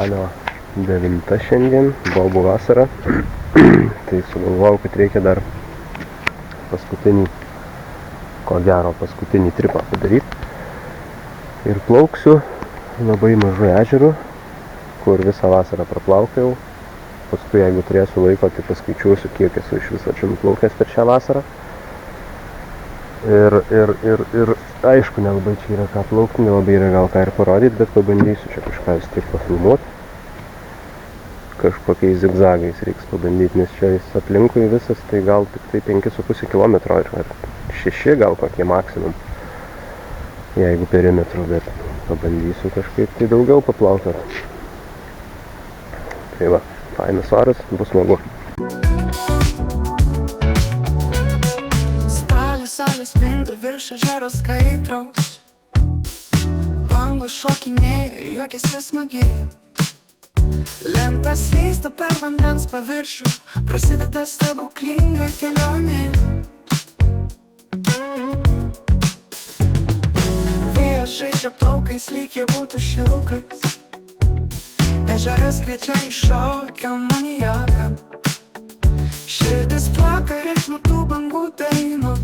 spalio 9 šiandien, bobų vasara. Tai sugalvojau, kad reikia dar paskutinį tripą padaryti. Ir plauksiu labai mažu ežeru, kur visą vasarą praplaukiau. Paskui, jeigu turėsiu laiko, tai paskaičiuosiu, kiek esu iš viso čia nuplaukęs per šią vasarą. Ir aišku, nelabai čia yra ką plaukti, nelabai yra gal ką ir parodyti, bet pabandysiu čia kažką vis tiek pafilmuoti. Kažkokiais zigzagais reiks pabandyti, nes čia aplinkui visas, tai gal tik tai 5,5 km ar 6 gal kokie maksimum, jeigu perimetru, bet pabandysiu kažkaip tai daugiau paplaukioti. Tai va, fainas varas, bus smagu. Saulės spindu virš ežero skaitraus, bangos šokinėja, juokiasi smagiai. Lenta slysta per vandens paviršių, prasideda stebuklinga kelionė. Vėjas žaidžia plaukais, lyg jie būtų šilkais. Ežeras kviečia į šokio maniaką. Širdis plaka ritmu tų bangų dainos.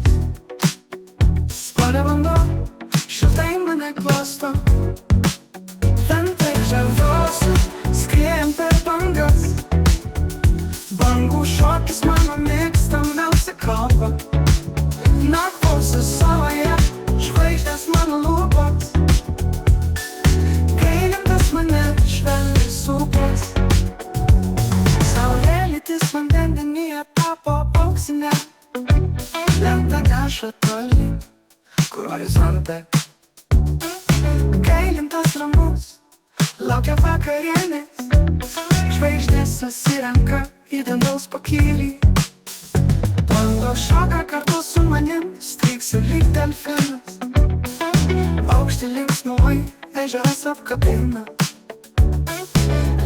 Sklada vanduo, šiltai mane glosto. Lentai žaviuosi, skriejam per bangas. Bangų šokis mano mėgstamiausia kalba. Nakvosiu saloje, žvaigždės mano lūpos. Gailintas mane švelniai sūpos. Saulėlytis vandenyje tapo auksinė. Lenta neša toli, kur horizonte. Gailintas ramus, laukia vakarienės. Žvaigždės susirenka į dangaus pakylį. Bangos šoka kartu su manim, stryksiu lyg delfinas. Aukšti linksmuoji, ežeras apkabina.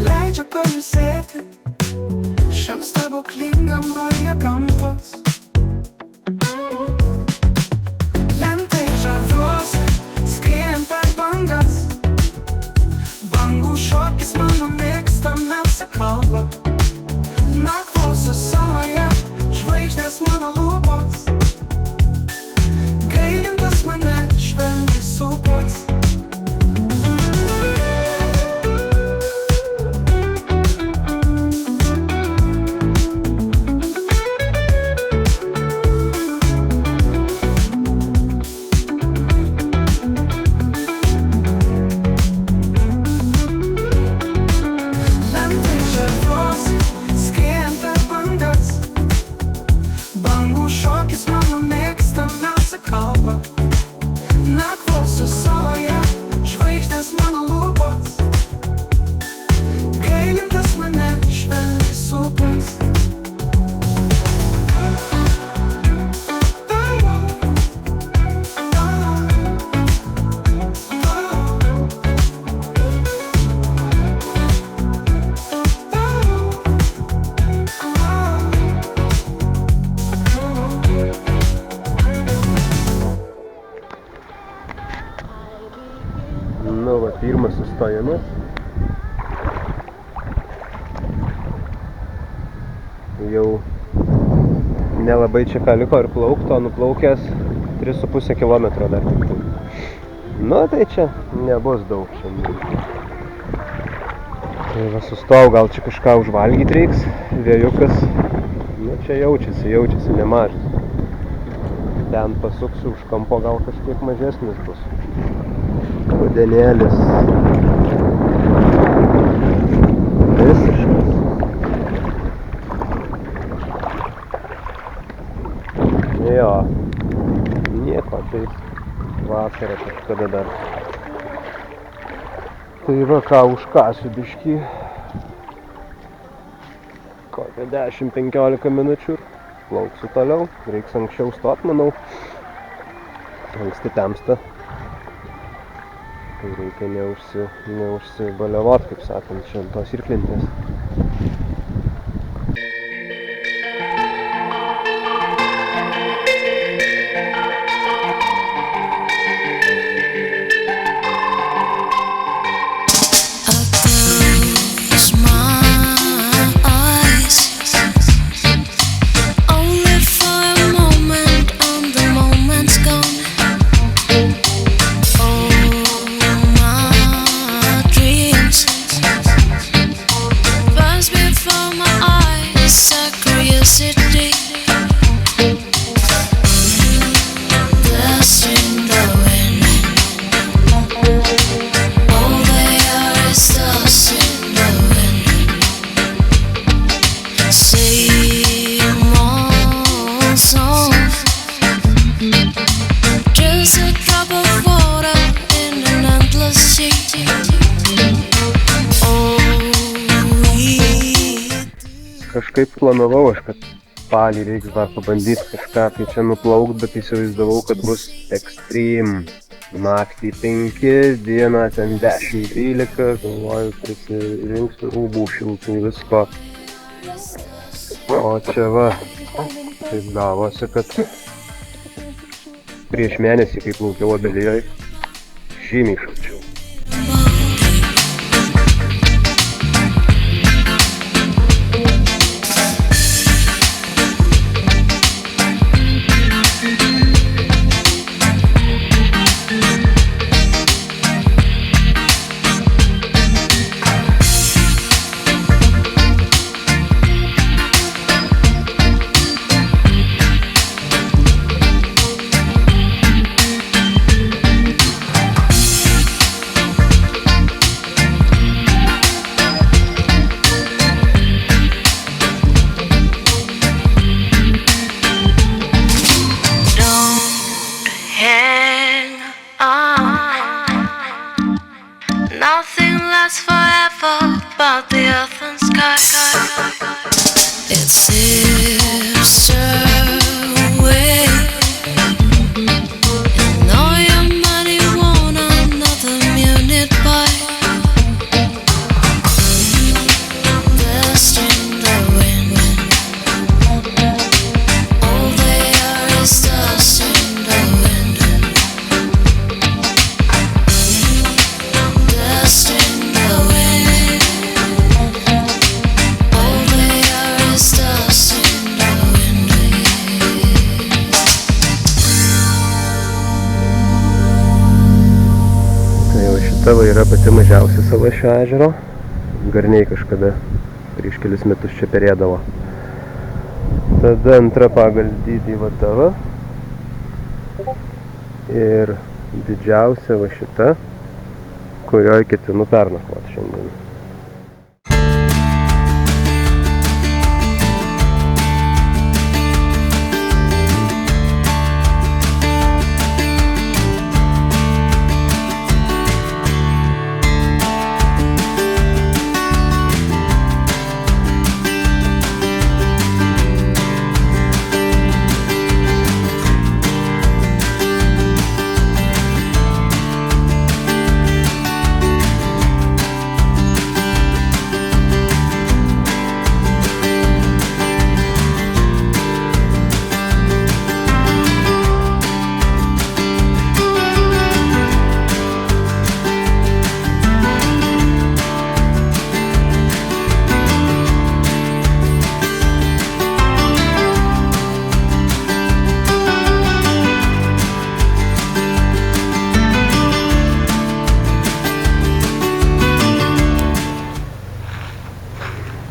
Leidžia pailsėti šiam stebuklingam roje gamtos. Lentai žaviuosi, skriejam per bangas. Bangų šokis mano mėgstamiausia kalba. Nakvosiu saloje, žvaigždės mano lūpos. Gailintas mane švelniai sūpos. Nu va, pirmas sustojimas. Jau nelabai čia ką liko ir plaukti, o nuplaukęs 3,5 km dar tik tai. Nu tai čia nebus daug šiandien. Tai va, sustojau, gal čia kažką užvalgyti reiks, vėjukas. Nu čia jaučiasi nemažas. Ten pasuksiu už kampo, gal kažkiek mažesnis bus. Rudenėlis. Visiškas. Jo. Nieko, tai vasara kažkada dar. Tai va ką, užkasiu biškį. Kokią 10-15 minučių. Plauksiu toliau. Reiks anksčiau stot, manau. Anksti temsta. Tai reikia neužsibaliavot, kaip sakant, čia ant tos irklintės. Just a drop of water in an endless sea. Kažkaip planavau aš, kad spalį reiks dar pabandyti kažką tai čia nuplaukt, bet įsivaizdavau, kad bus extreme. Naktį 5, dieną ten 10-12, galvoju, prisirinksiu rūbų šiltų visko. O čia va, taip gavosi, kad prieš mėnesį, kai plaukiau Obelijoj, žymiai šalčiau. Nothing lasts forever but the earth and sky. It slips away, and all your money won't another minute by. Dust in the wind, all they are is dust in the wind. Dust in the wind, all they are is dust in the wind. Tai jau šita va yra pati mažiausia sala šio ežero. Garniai kažkada prieš kelis metus čia perėdavo. Tada antra pagal dydį va ta va. Ir didžiausia va šita, kurioje ketinu pernakvoti šiandien.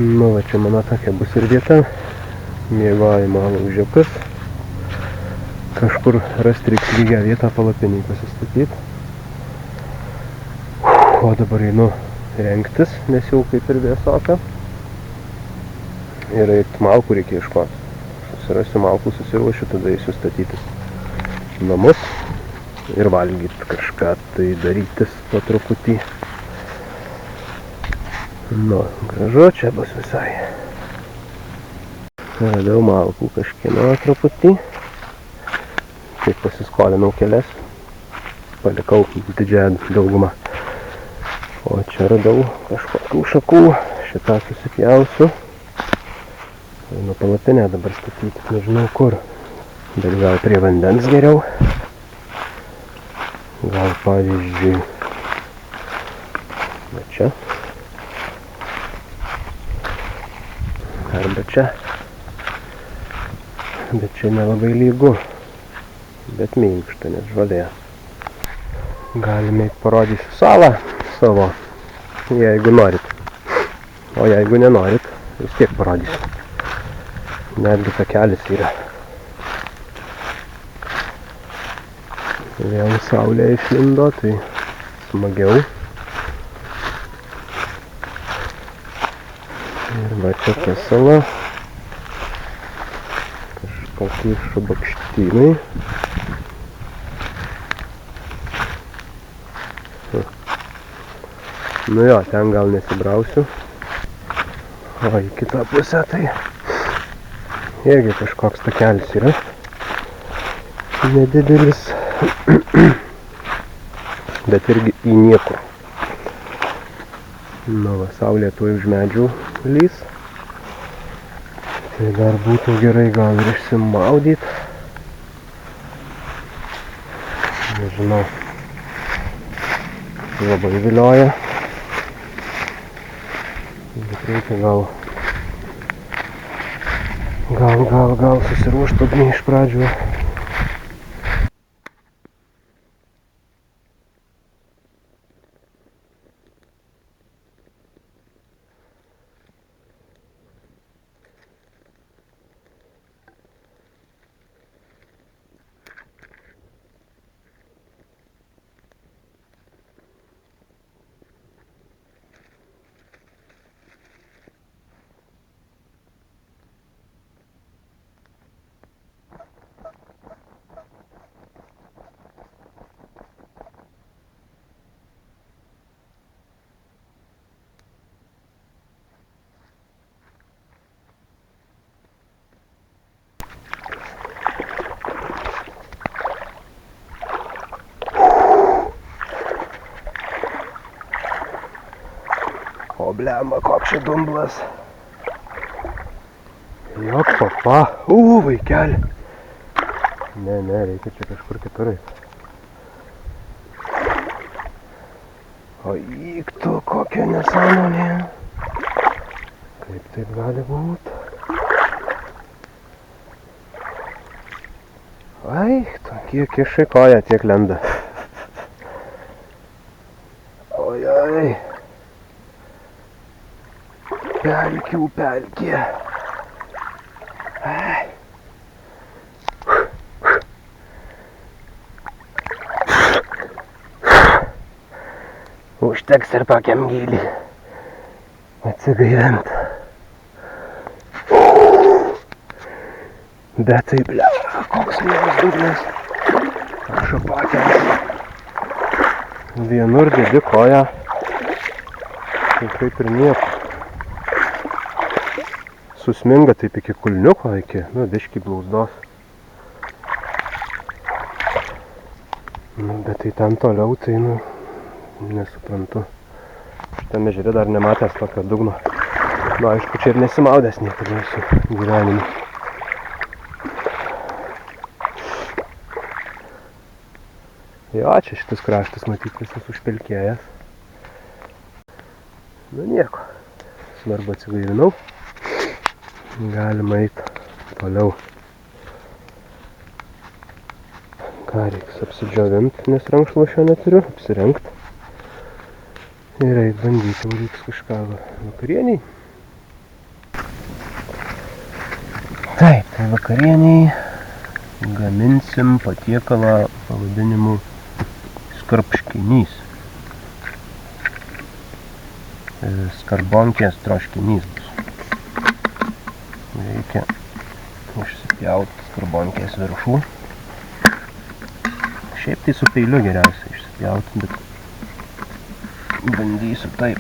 Nu va, čia mano tokia bus ir vieta. Miegojimo laužiukas. Kažkur rasti reiks lygią vietą palapiniai pasistatyti. O dabar einu rengtis, nes jau kaip ir vėsoka. Ir eit malkų reikia ieškoti. Susirasiu malkų, susiruošiu, tada eisiu statytis namus ir valgyti kažką tai darytis po truputį. Nu, gražu, čia bus visai. Radau malkų kažkieno truputį. Taip pasiskolinau kelias. Palikau didžiąją daugumą. O čia radau kažkokių šakų. Šitą susipjausiu. Einu palapinę dabar statyti, nežinau kur. Bet gal prie vandens geriau. Gal pavyzdžiui. Va čia. Arba čia. Bet čia nelabai lygu. Bet minkšta, nes žvalė. Galime parodysiu salą savo, jeigu norit. O jeigu nenorit, vis tiek parodysiu. Netgi takelis yra. Vėl saulė išlindo, tai smagiau. Ir va čia ta sala. Kažkokie šabakštynai. Nu jo, ten gal nesibrausiu. O į kitą pusę tai irgi kažkoks takelis yra. Nedidelis. Bet irgi į niekur. Nu va, saulė tuoj už medžių lys. Tai dar būtų gerai gal ir išsimaudyt. Nežinau. Labai vilioja. Bet reikia gal susiruošti ugnį iš pradžių. O blemba, koks čia dumblas. Jok, papa. Vaikeli. Ne, reikia čia kažkur kitur eit. O įktų, kokia nesąmonė. Kaip taip gali būt? Tu kiek kišai koja, tiek lenda. Ojai. Pelkių pelkė. Užteks ir tokiam gylį atsigaivint. Bet tai koks mielas dugnas. Aš apakęs. Vienur dedi koją. Tai kaip ir nieko. Susminga taip iki kulniuko, iki, biškį blauzdos. Bet tai ten toliau, tai, nesuprantu. Šitame ežere dar nematęs tokio dugno. Aišku, čia ir nesimaudęs niekada su gyvenimu. Jo, čia šitas kraštas matyt visas užpelkėjęs. Nieko. Svarbu atsigaivinau. Galima eiti toliau. Ką reiks apsidžiovinti, nes rankšluošio neturiu, apsirengt. Ir eit bandyti, reiks kažką vakarieniai. Taip, tai vakarieniai gaminsim patiekalą pavadinimu skarbškinys. Skarbonkės troškinys bus. Reikia išsipjauti skarbonkės viršų. Šiaip tai su peiliu geriausia išsipjauti, bet bandysiu taip.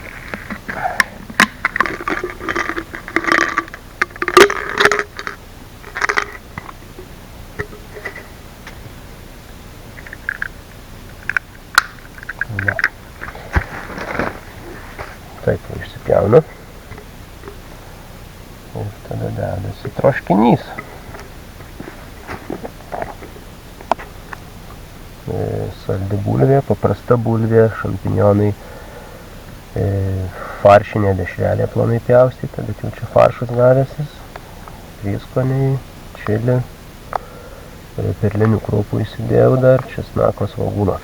Taip išsipjaunu. Ir tada dedasi troškinys. Saldi bulvė, paprasta bulvė, šampinionai, faršinė dešrelė plonai pjaustyta, bet jau čia faršas gavęsis, prieskoniai, čili, perlinių krūpų įsidėjau dar, česnako, svogūno.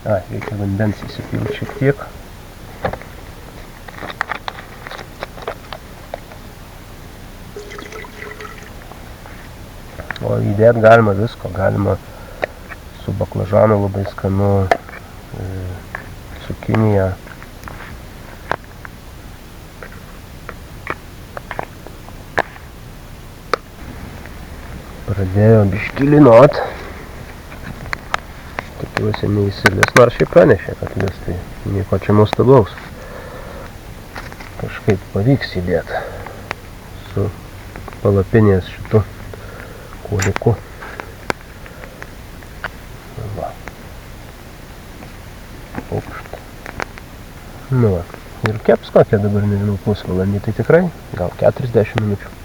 Reikia vandens įsipilti šiek tiek. O įdėti galima visko, galima su baklažanu labai skanu, cukinija. Pradėjo biškį lynot. Tikiuosi neįsilis, nors šiaip pranešė, kad lis, tai nieko čia nuostabaus. kažkaip pavyks įdėti su palapinės šitu kuoliuku. Va. Aukšt. Nu va. Ir keps kokią dabar, nežinau, pusvalandį, tai tikrai gal 40 minučių.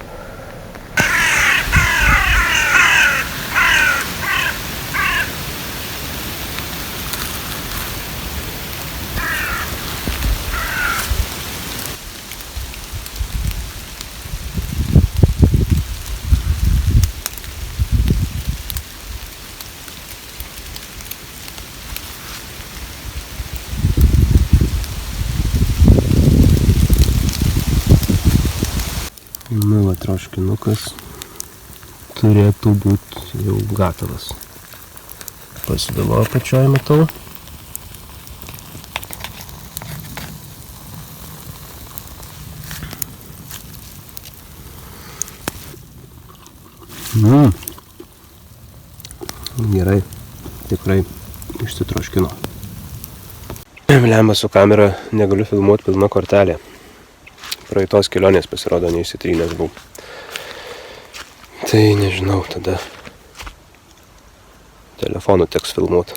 Nu va, troškinukas turėtų būti jau gatavas. Pasidavo apačioj, matau. Gerai, tikrai išsitroškino. Lemba su kamera negaliu filmuoti pilna kortelė. Praeitos kelionės pasirodo neišsitrynęs buvau. Tai nežinau, tada telefonu teks filmuoti.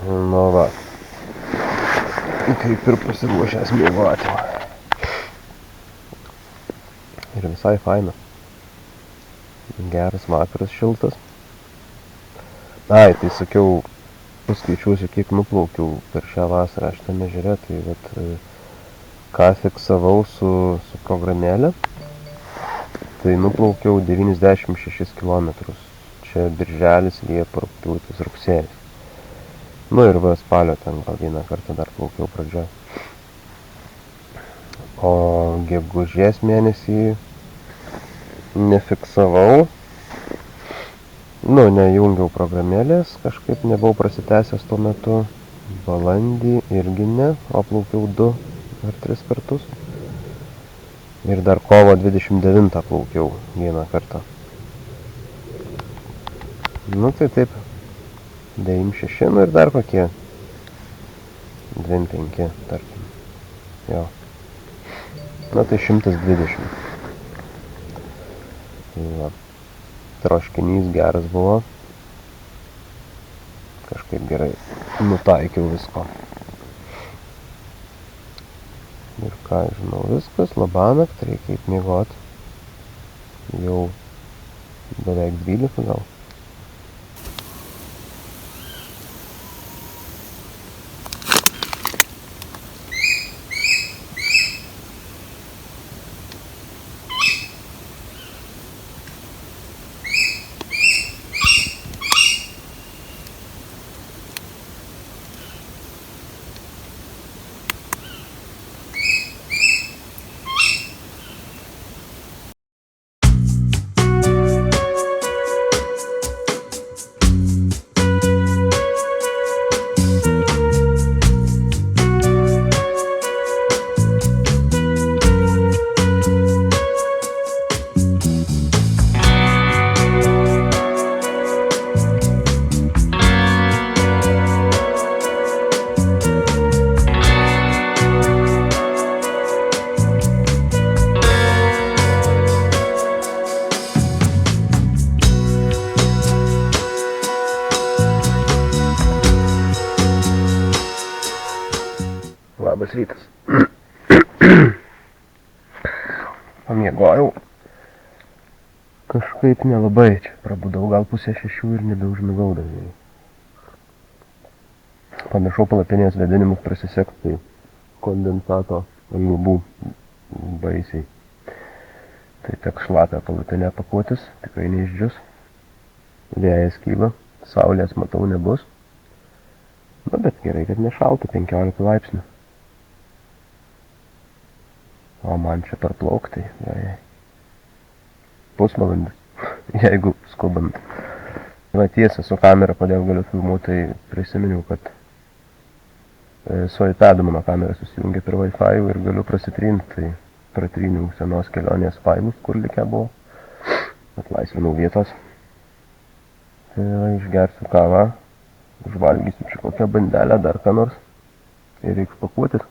Nu va. Kaip ir pasiruošęs miegoti. Ir visai faina. Geras vakaras, šiltas. Ai, tai sakiau, paskaičiuosiu, kiek nuplaukiau per šią vasarą šitame ežere, tai vat, ką fiksavau su programėlė, tai nuplaukiau 96 km. Čia birželis, liepa, rugpjūtis, rugsėjis. Nu ir va, spalio ten gal vieną kartą dar plaukiau pradžioj. O gegužės mėnesį nefiksavau, nejungiau programėlės, kažkaip nebuvau prasitęsęs tuo metu. Balandį irgi ne, o plaukiau 2 ar 3 kartus. Ir dar kovo 29 plaukiau vieną kartą. Nu tai taip, 96, nu ir dar kokie 25, tarkim. Jo. Na tai 120. Va. Troškinys geras buvo. Kažkaip gerai nutaikiau visko. Ir ką žinau, viskas, labanakt, reikia eit miegot. Jau beveik 12 gal. Labas rytas. Pamiegojau. Kažkaip nelabai čia prabudau, gal 5:30 ir nebeužmigau dažnai. Pamiršau palapinės vėdinimus prasisekti, tai kondensato lubų baisiai. Tai tek šlapia palapinę pakuotis, tikrai neišdžius. Vėjas kyla, saulės matau nebus. Na, bet gerai, kad nešalta, 15 laipsnių. O man čia parplaukti, pusvalandis, jeigu skubant. Va tiesa, su kamera, kodėl galiu filmuoti, tai prisiminiau, kad su iPadu mano kamera susijungia per Wi-Fi ir galiu prasitrinti, tai pratryniau senos kelionės failus, kur likę buvo. Atlaisvinau vietos. Tai išgersiu kavą, užvalgysiu čia kokią bandelę, dar ką nors. Ir reiks pakuotis.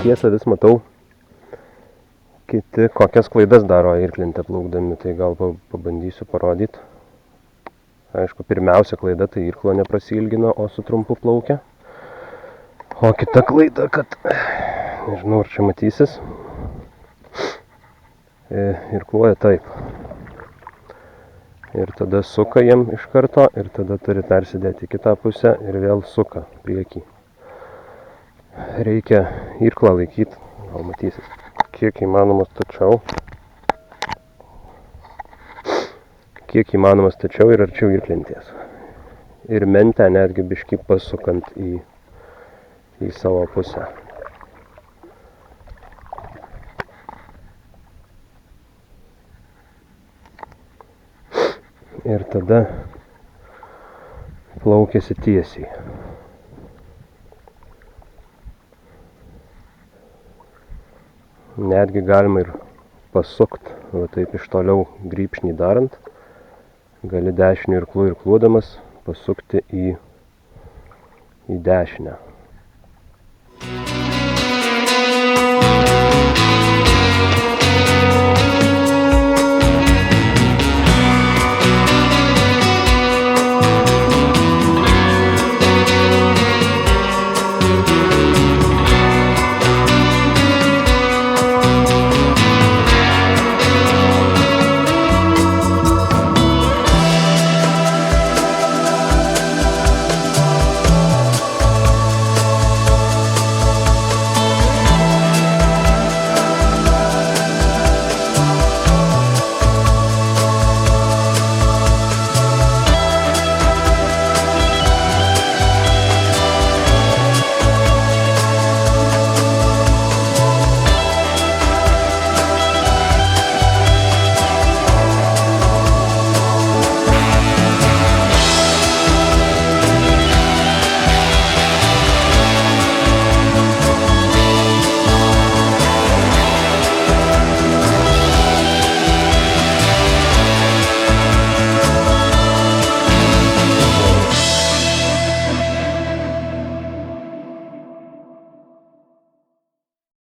Tiesa, vis matau, kiti kokias klaidas daro irklente plaukdami, tai gal pabandysiu parodyti. Aišku, pirmiausia klaida tai irklo neprasilgino, o su trumpu plaukia. O kita klaida, kad, nežinau, ar čia matysis, irkluoja taip. Ir tada suka jam iš karto, ir tada turi persidėti į kitą pusę ir vėl suka priekį. Reikia irklą laikyti, gal matysis, kiek įmanoma stačiau. Kiek įmanoma stačiau ir arčiau irklentės. Ir mentę netgi biškį pasukant į savo pusę. Ir tada plaukiasi tiesiai. Netgi galima ir pasukt, va taip iš toliau grybšnį darant. Gali dešiniu irklu irkluodamas pasukti į dešinę.